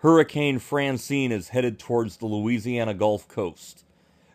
Hurricane Francine is headed towards the Louisiana Gulf Coast.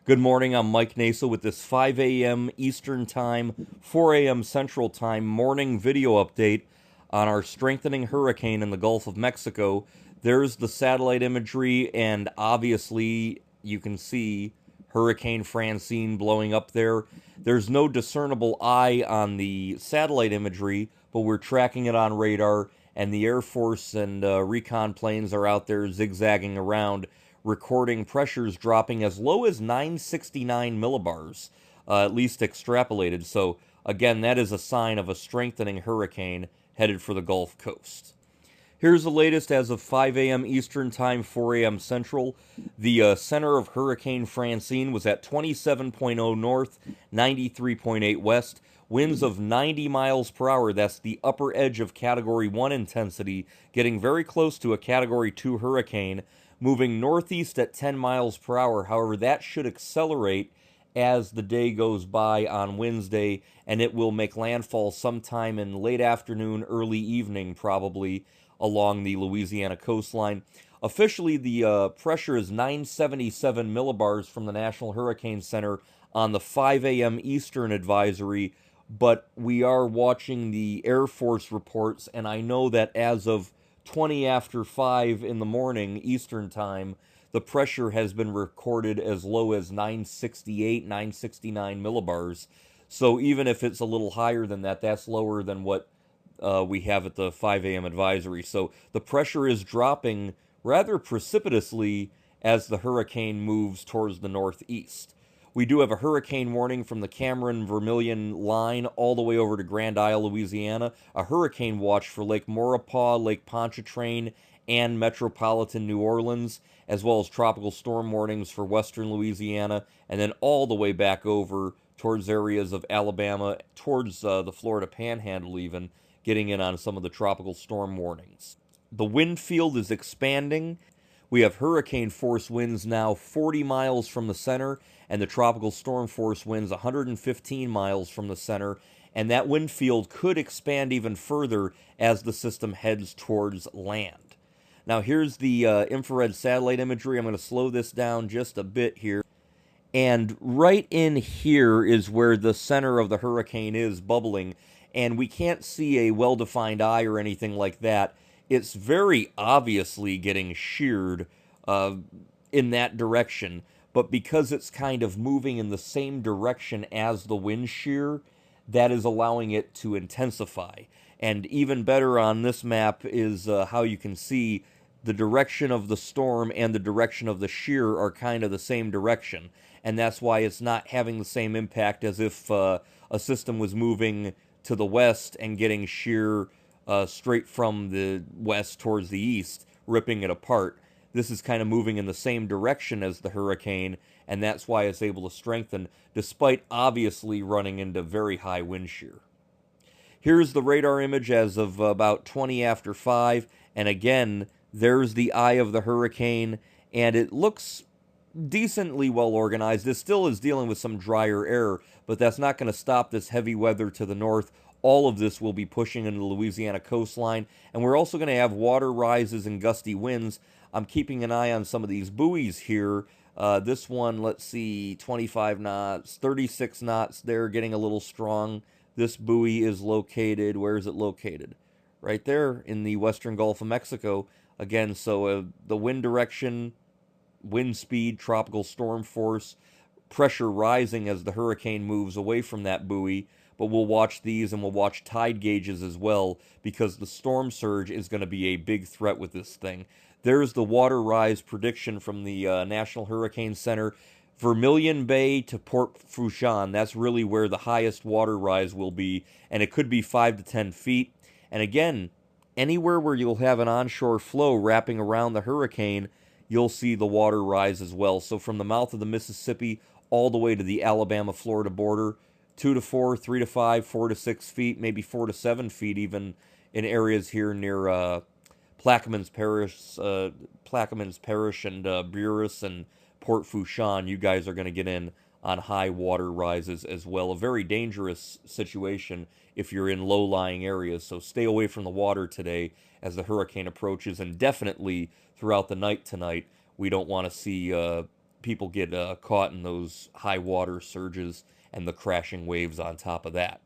Good morning, I'm Mike Nasa with this 5 a.m. Eastern Time, 4 a.m. Central Time morning video update on our strengthening hurricane in the Gulf of Mexico. There's the satellite imagery, and obviously you can see Hurricane Francine blowing up there. There's no discernible eye on the satellite imagery, but we're tracking it on radar, and the Air Force and recon planes are out there zigzagging around, recording pressures dropping as low as 969 millibars, at least extrapolated. So, again, that is a sign of a strengthening hurricane headed for the Gulf Coast. Here's the latest as of 5 a.m. Eastern Time, 4 a.m. Central. The center of Hurricane Francine was at 27.0 north, 93.8 west. Winds of 90 miles per hour. That's the upper edge of Category 1 intensity, getting very close to a Category 2 hurricane, moving northeast at 10 miles per hour. However, that should accelerate as the day goes by on Wednesday, and it will make landfall sometime in late afternoon, early evening, probably, along the Louisiana coastline. Officially, the pressure is 977 millibars from the National Hurricane Center on the 5 a.m. Eastern advisory, but we are watching the Air Force reports, and I know that as of 20 after 5 in the morning Eastern Time, the pressure has been recorded as low as 968, 969 millibars. So even if it's a little higher than that, that's lower than what we have at the 5 a.m. advisory. So the pressure is dropping rather precipitously as the hurricane moves towards the northeast. We do have a hurricane warning from the Cameron Vermilion line all the way over to Grand Isle, Louisiana, a hurricane watch for Lake Maurepas, Lake Pontchartrain, and metropolitan New Orleans, as well as tropical storm warnings for western Louisiana, and then all the way back over towards areas of Alabama, towards the Florida Panhandle even, getting in on some of the tropical storm warnings. The wind field is expanding. We have hurricane force winds now 40 miles from the center, and the tropical storm force winds 115 miles from the center, and that wind field could expand even further as the system heads towards land. Now here's the infrared satellite imagery. I'm going to slow this down just a bit here. And right in here is where the center of the hurricane is bubbling, and we can't see a well-defined eye or anything like that. It's very obviously getting sheared in that direction, but because it's kind of moving in the same direction as the wind shear, that is allowing it to intensify. And even better on this map is how you can see the direction of the storm and the direction of the shear are kind of the same direction. And that's why it's not having the same impact as if a system was moving to the west and getting shear straight from the west towards the east, ripping it apart. This is kind of moving in the same direction as the hurricane, and that's why it's able to strengthen, despite obviously running into very high wind shear. Here's the radar image as of about 20 after 5, and again, there's the eye of the hurricane, and it looks decently well organized. This still is dealing with some drier air, but that's not going to stop this heavy weather to the north. All of this will be pushing into the Louisiana coastline, and we're also going to have water rises and gusty winds. I'm keeping an eye on some of these buoys here. This one, let's see, 25 knots, 36 knots there, getting a little strong. This buoy is located, where is it located? Right there in the western Gulf of Mexico. Again, so the wind direction, wind speed, tropical storm force, pressure rising as the hurricane moves away from that buoy. But we'll watch these, and we'll watch tide gauges as well, because the storm surge is going to be a big threat with this thing. There's the water rise prediction from the National Hurricane Center. Vermilion Bay to Port Fourchon, that's really where the highest water rise will be, and it could be 5 to 10 feet. And again, anywhere where you'll have an onshore flow wrapping around the hurricane, you'll see the water rise as well. So from the mouth of the Mississippi all the way to the Alabama-Florida border, 2 to 4, 3 to 5, 4 to 6 feet, maybe 4 to 7 feet even in areas here near Plaquemines Parish and Buras and Port Fourchon. You guys are going to get in on high water rises as well. A very dangerous situation if you're in low-lying areas, so stay away from the water today as the hurricane approaches, and definitely throughout the night tonight, we don't want to see people get caught in those high water surges and the crashing waves on top of that.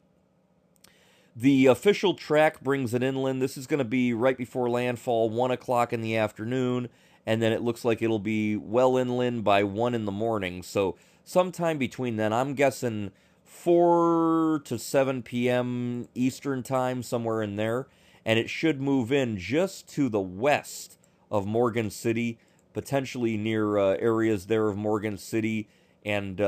The official track brings it inland. This is going to be right before landfall, 1 o'clock in the afternoon, and then it looks like it'll be well inland by 1 in the morning. So sometime between then, I'm guessing 4 to 7 p.m. Eastern time, somewhere in there. And it should move in just to the west of Morgan City, potentially near areas there of Morgan City, and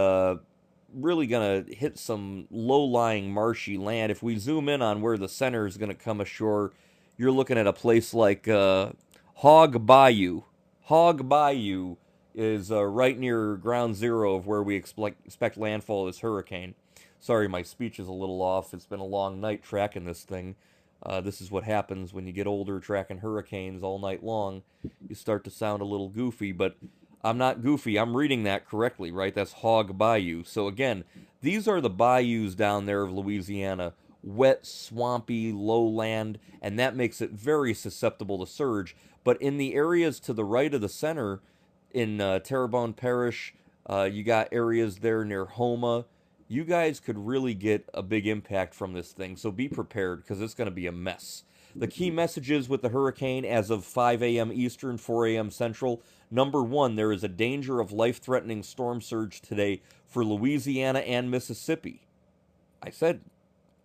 really going to hit some low-lying marshy land. If we zoom in on where the center is going to come ashore, you're looking at a place like Hog Bayou. Hog Bayou is right near ground zero of where we expect landfall of this hurricane. Sorry, my speech is a little off. It's been a long night tracking this thing. This is what happens when you get older tracking hurricanes all night long. You start to sound a little goofy, but I'm not goofy. I'm reading that correctly, right? That's Hog Bayou. So again, these are the bayous down there of Louisiana. Wet, swampy, lowland, and that makes it very susceptible to surge. But in the areas to the right of the center, in Terrebonne Parish, you got areas there near Houma. You guys could really get a big impact from this thing, so be prepared because it's going to be a mess. The key messages with the hurricane as of 5 a.m. Eastern, 4 a.m. Central. Number one, there is a danger of life-threatening storm surge today for Louisiana and Mississippi. I said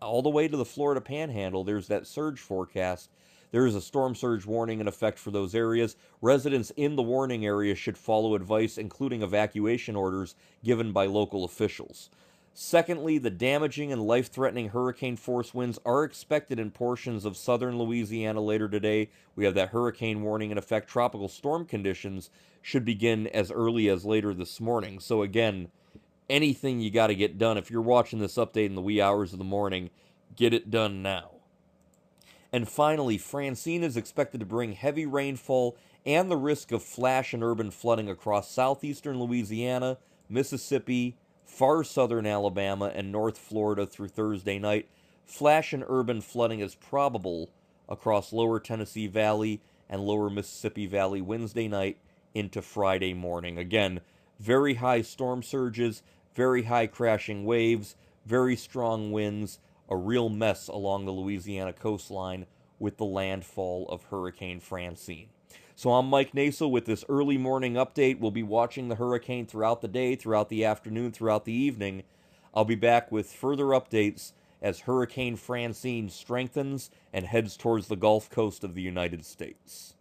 all the way to the Florida Panhandle, there's that surge forecast. There is a storm surge warning in effect for those areas. Residents in the warning area should follow advice, including evacuation orders given by local officials. Secondly, the damaging and life-threatening hurricane-force winds are expected in portions of southern Louisiana later today. We have that hurricane warning in effect. Tropical storm conditions should begin as early as later this morning. So again, anything you got to get done. If you're watching this update in the wee hours of the morning, get it done now. And finally, Francine is expected to bring heavy rainfall and the risk of flash and urban flooding across southeastern Louisiana, Mississippi, far southern Alabama, and North Florida through Thursday night. Flash and urban flooding is probable across lower Tennessee Valley and lower Mississippi Valley Wednesday night into Friday morning. Again, very high storm surges, very high crashing waves, very strong winds, a real mess along the Louisiana coastline with the landfall of Hurricane Francine. So I'm Mike Naso with this early morning update. We'll be watching the hurricane throughout the day, throughout the afternoon, throughout the evening. I'll be back with further updates as Hurricane Francine strengthens and heads towards the Gulf Coast of the United States.